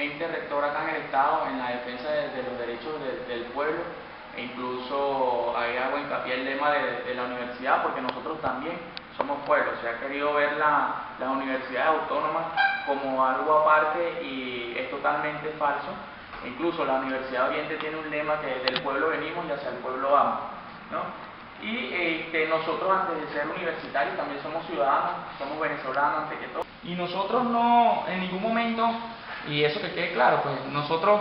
ente rector acá en el Estado en la defensa de los derechos del pueblo, e incluso ahí hago hincapié el lema de la universidad, porque nosotros también somos pueblo. Se ha querido ver las universidades autónomas como algo aparte y es totalmente falso. Incluso la Universidad de Oriente tiene un lema que del pueblo venimos y hacia el pueblo vamos, ¿no? Y nosotros, antes de ser universitarios, también somos ciudadanos, somos venezolanos antes que todo. Y nosotros no, en ningún momento, y eso que quede claro, pues nosotros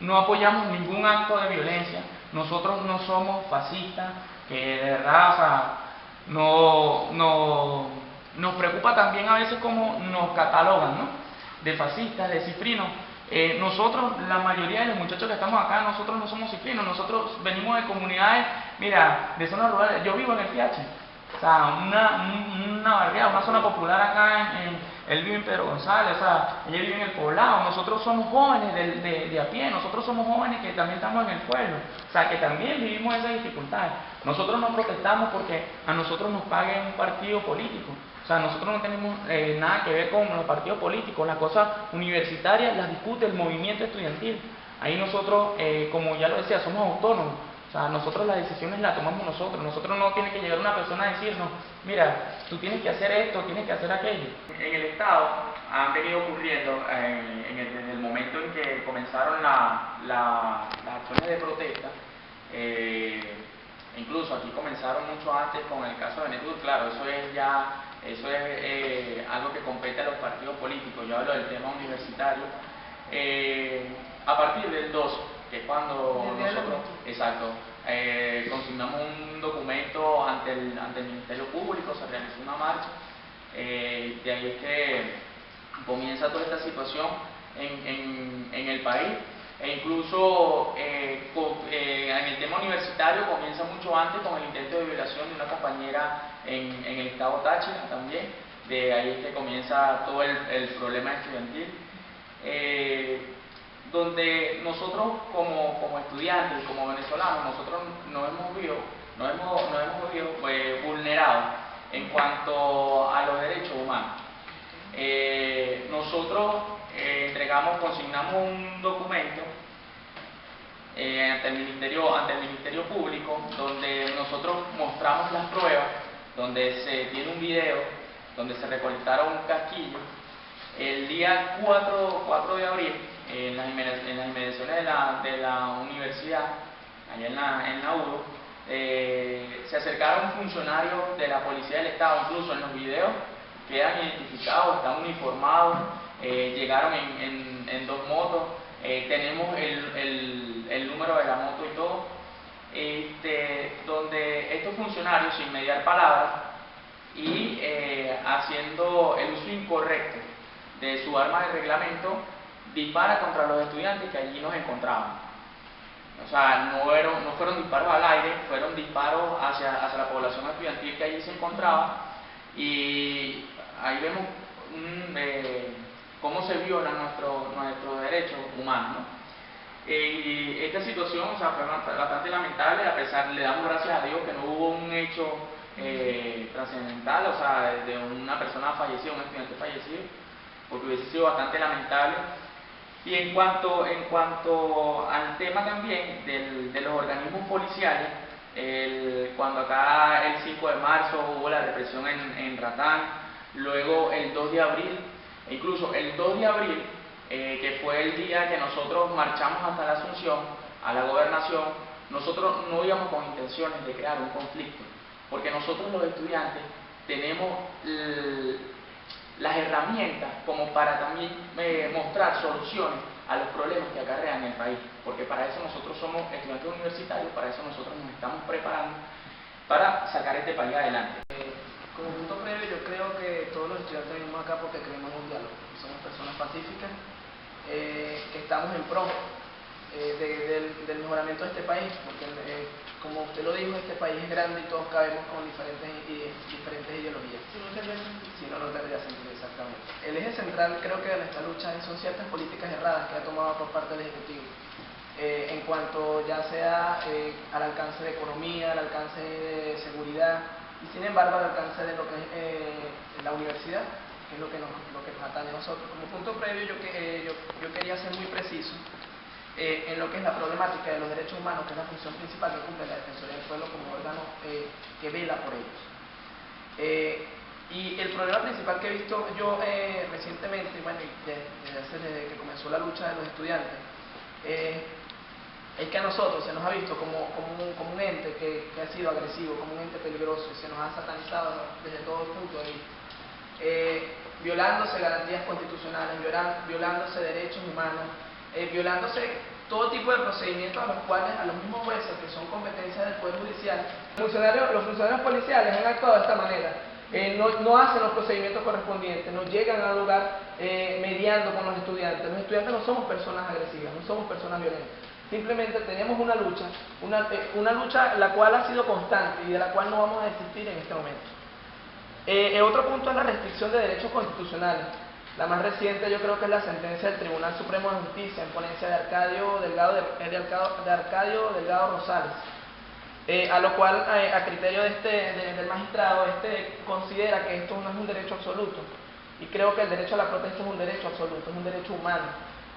no apoyamos ningún acto de violencia, nosotros no somos fascistas, que de verdad, o sea, nos preocupa también a veces cómo nos catalogan, ¿no? De fascistas, de cifrinos. Nosotros, la mayoría de los muchachos que estamos acá, nosotros no somos cifrinos, nosotros venimos de comunidades, mira, de zonas rurales. Yo vivo en el Fiache, o sea, una barriada, una zona popular acá él vive en Pedro González, o sea, ella vive en el Poblado. Nosotros somos jóvenes de a pie, nosotros somos jóvenes que también estamos en el pueblo, o sea, que también vivimos esas dificultades. Nosotros no protestamos porque a nosotros nos pague un partido político. O sea, nosotros no tenemos nada que ver con los partidos políticos, las cosas universitarias las discute el movimiento estudiantil. Ahí nosotros, como ya lo decía, somos autónomos. O sea, nosotros las decisiones las tomamos nosotros. Nosotros no tiene que llegar una persona a decirnos, mira, tú tienes que hacer esto, tienes que hacer aquello. En el Estado han venido ocurriendo, desde el momento en que comenzaron las acciones de protesta, incluso aquí comenzaron mucho antes con el caso de Netur. Claro, eso es algo que compete a los partidos políticos. Yo hablo del tema universitario. A partir del 12, que es cuando nosotros, exacto, consignamos un documento ante el Ministerio Público, se realizó una marcha, de ahí es que comienza toda esta situación en el país. E incluso en el tema universitario comienza mucho antes con el intento de violación de una compañera en el estado Táchira también. De ahí es que comienza todo el problema estudiantil, donde nosotros como estudiantes, como venezolanos, nosotros nos hemos visto vulnerados en cuanto a los derechos humanos. Nosotros consignamos un documento ante el Ministerio Público, donde nosotros mostramos las pruebas, donde se tiene un video, donde se recolectaron casquillos. El día 4 de abril, en las inmediaciones de la universidad, allá en la UDO, se acercaron funcionarios de la Policía del Estado. Incluso en los videos quedan identificados, están uniformados, llegaron en 2 motos, tenemos el número de la moto y todo, donde estos funcionarios, sin mediar palabras y haciendo el uso incorrecto de su arma de reglamento, dispara contra los estudiantes que allí nos encontraban. O sea, no fueron disparos al aire, fueron disparos hacia la población estudiantil que allí se encontraba, y ahí vemos cómo se violan nuestros derechos humanos, ¿no? Y esta situación, o sea, fue bastante lamentable. A pesar, le damos gracias a Dios que no hubo un hecho trascendental, o sea, de una persona fallecida, un estudiante fallecido, porque hubiese sido bastante lamentable. Y en cuanto al tema también de los organismos policiales, cuando acá el 5 de marzo hubo la represión en Ratán, luego el 2 de abril, e incluso el 2 de abril, que fue el día que nosotros marchamos hasta la Asunción, a la gobernación, nosotros no íbamos con intenciones de crear un conflicto, porque nosotros los estudiantes tenemos las herramientas como para también mostrar soluciones a los problemas que acarrean el país, porque para eso nosotros somos estudiantes universitarios, para eso nosotros nos estamos preparando para sacar este país adelante. Como punto previo, yo creo que todos los estudiantes venimos acá porque queremos un diálogo, somos personas pacíficas, que estamos en pro del mejoramiento de este país, porque como usted lo dijo, este país es grande y todos cabemos con diferentes ideologías. Si no tendría sentido, exactamente. El eje central, creo que de esta lucha son ciertas políticas erradas que ha tomado por parte del Ejecutivo, en cuanto ya sea al alcance de economía, al alcance de seguridad, y sin embargo al alcance de lo que es la universidad. que es lo que nos atañe a nosotros. Como punto previo, yo quería ser muy preciso en lo que es la problemática de los derechos humanos, que es la función principal que cumple la Defensoría del Pueblo como órgano que vela por ellos. Y el problema principal que he visto yo recientemente, bueno, desde que comenzó la lucha de los estudiantes, es que a nosotros se nos ha visto como un ente que ha sido agresivo, como un ente peligroso, y se nos ha satanizado desde todo punto de vista. Violándose garantías constitucionales, violándose derechos humanos, violándose todo tipo de procedimientos a los cuales a los mismos jueces que son competencias del Poder Judicial, los funcionarios policiales han actuado de esta manera. No hacen los procedimientos correspondientes, no llegan al lugar mediando con los estudiantes. Los estudiantes no somos personas agresivas, no somos personas violentas. Simplemente tenemos una lucha la cual ha sido constante y de la cual no vamos a desistir en este momento. Otro punto es la restricción de derechos constitucionales. La más reciente yo creo que es la sentencia del Tribunal Supremo de Justicia en ponencia de Arcadio Delgado Rosales, a lo cual a criterio del magistrado considera que esto no es un derecho absoluto, y creo que el derecho a la protesta es un derecho absoluto, es un derecho humano,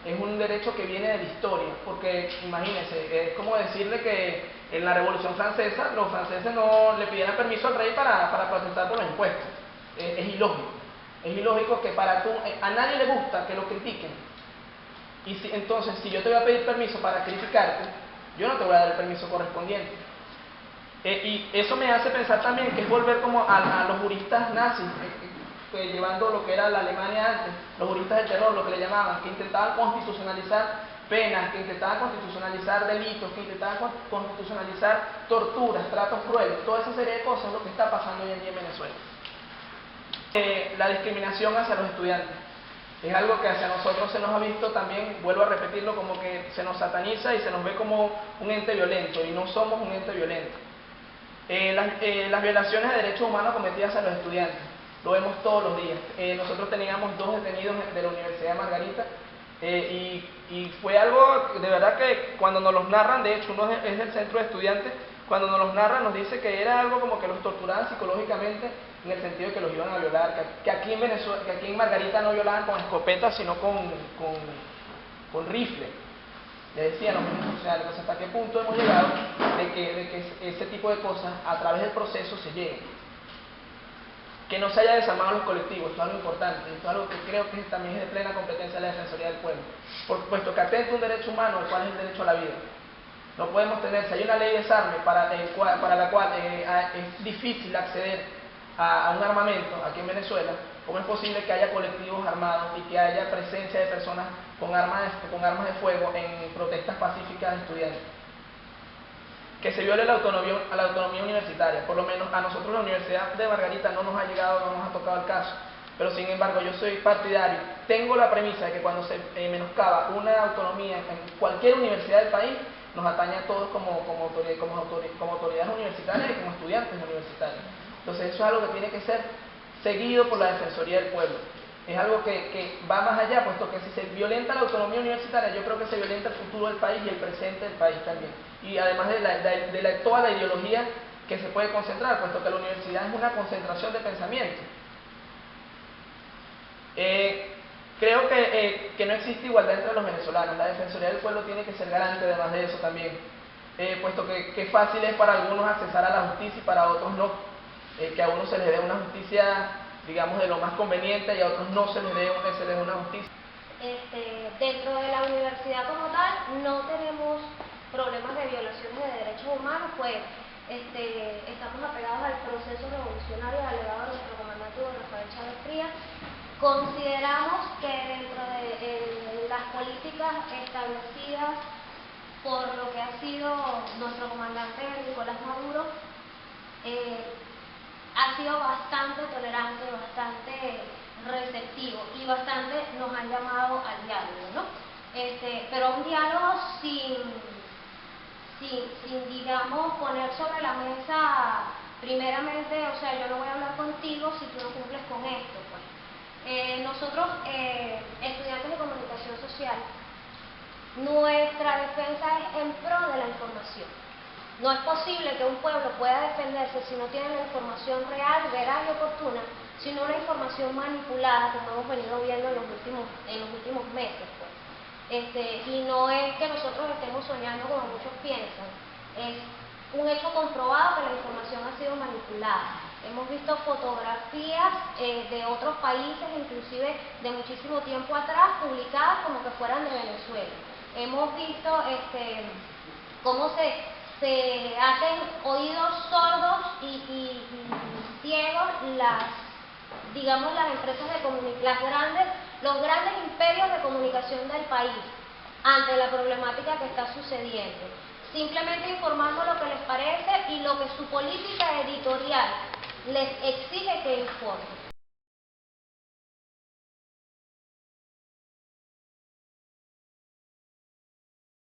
es un derecho que viene de la historia, porque imagínense, es como decirle que en la Revolución Francesa los franceses no le pidieran permiso al rey para protestar por los impuestos. Es ilógico. Es ilógico que a nadie le gusta que lo critiquen. Y entonces, si yo te voy a pedir permiso para criticarte, yo no te voy a dar el permiso correspondiente. Y eso me hace pensar también que es volver como a los juristas nazis, llevando lo que era la Alemania antes, los juristas del terror, lo que le llamaban, que intentaban constitucionalizar penas, que intentaban constitucionalizar delitos, que intentaban constitucionalizar torturas, tratos crueles, toda esa serie de cosas es lo que está pasando hoy en día en Venezuela. La discriminación hacia los estudiantes es algo que hacia nosotros se nos ha visto también, vuelvo a repetirlo, como que se nos sataniza y se nos ve como un ente violento, y no somos un ente violento. Las violaciones de derechos humanos cometidas a los estudiantes, lo vemos todos los días. Nosotros teníamos 2 detenidos de la Universidad de Margarita, y fue algo de verdad que cuando nos los narran, de hecho uno es del centro de estudiantes, cuando nos los narran nos dice que era algo como que los torturaban psicológicamente, en el sentido de que los iban a violar, que aquí en Venezuela, que aquí en Margarita no violaban con escopeta, sino con rifle. Le decían los mismos funcionarios. Entonces, ¿hasta qué punto hemos llegado de que ese tipo de cosas a través del proceso se lleguen? Que no se haya desarmado los colectivos, esto es algo importante, esto es algo que creo que también es de plena competencia de la Defensoría del Pueblo, puesto que atenta un derecho humano, el cual es el derecho a la vida. No podemos tener, si hay una ley de desarme para la cual es difícil acceder a un armamento aquí en Venezuela, ¿cómo es posible que haya colectivos armados y que haya presencia de personas con armas de fuego en protestas pacíficas de estudiantes? Que se viole la autonomía universitaria. Por lo menos a nosotros la Universidad de Margarita no nos ha tocado el caso, pero sin embargo yo soy partidario, tengo la premisa de que cuando se menoscaba una autonomía en cualquier universidad del país, nos atañe a todos como autoridades universitarias y como estudiantes universitarios. Entonces eso es algo que tiene que ser seguido por la Defensoría del Pueblo. Es algo que va más allá, puesto que si se violenta la autonomía universitaria, yo creo que se violenta el futuro del país y el presente del país también. Y además de toda la ideología que se puede concentrar, puesto que la universidad es una concentración de pensamiento. Creo que no existe igualdad entre los venezolanos. La Defensoría del Pueblo tiene que ser garante además de eso también, puesto que fácil es para algunos accesar a la justicia y para otros no. Que a unos se les dé una justicia, digamos, de lo más conveniente, y a otros no se les dé una justicia. Dentro de la universidad como tal no tenemos problemas de violaciones de derechos humanos, pues estamos apegados al proceso revolucionario delegado de nuestro comandante don Rafael Chávez Frías. Consideramos que dentro de las políticas establecidas por lo que ha sido nuestro comandante Nicolás Maduro, ha sido bastante tolerante, bastante receptivo y bastante nos han llamado al diálogo, ¿no? Pero un diálogo sin digamos, poner sobre la mesa primeramente, o sea, yo no voy a hablar contigo si tú no cumples con esto, pues. Nosotros, estudiantes de comunicación social, nuestra defensa es en pro de la información. No es posible que un pueblo pueda defenderse si no tiene la información real, veraz y oportuna sino una información manipulada, como hemos venido viendo en los últimos meses, pues. Y no es que nosotros estemos soñando como muchos piensan, es un hecho comprobado que la información ha sido manipulada. Hemos visto fotografías de otros países, inclusive de muchísimo tiempo atrás, publicadas como que fueran de Venezuela. Hemos visto cómo se hacen oídos sordos y ciegos las empresas de comunicación, los grandes imperios de comunicación del país ante la problemática que está sucediendo. Simplemente informando lo que les parece y lo que su política editorial les exige que informen.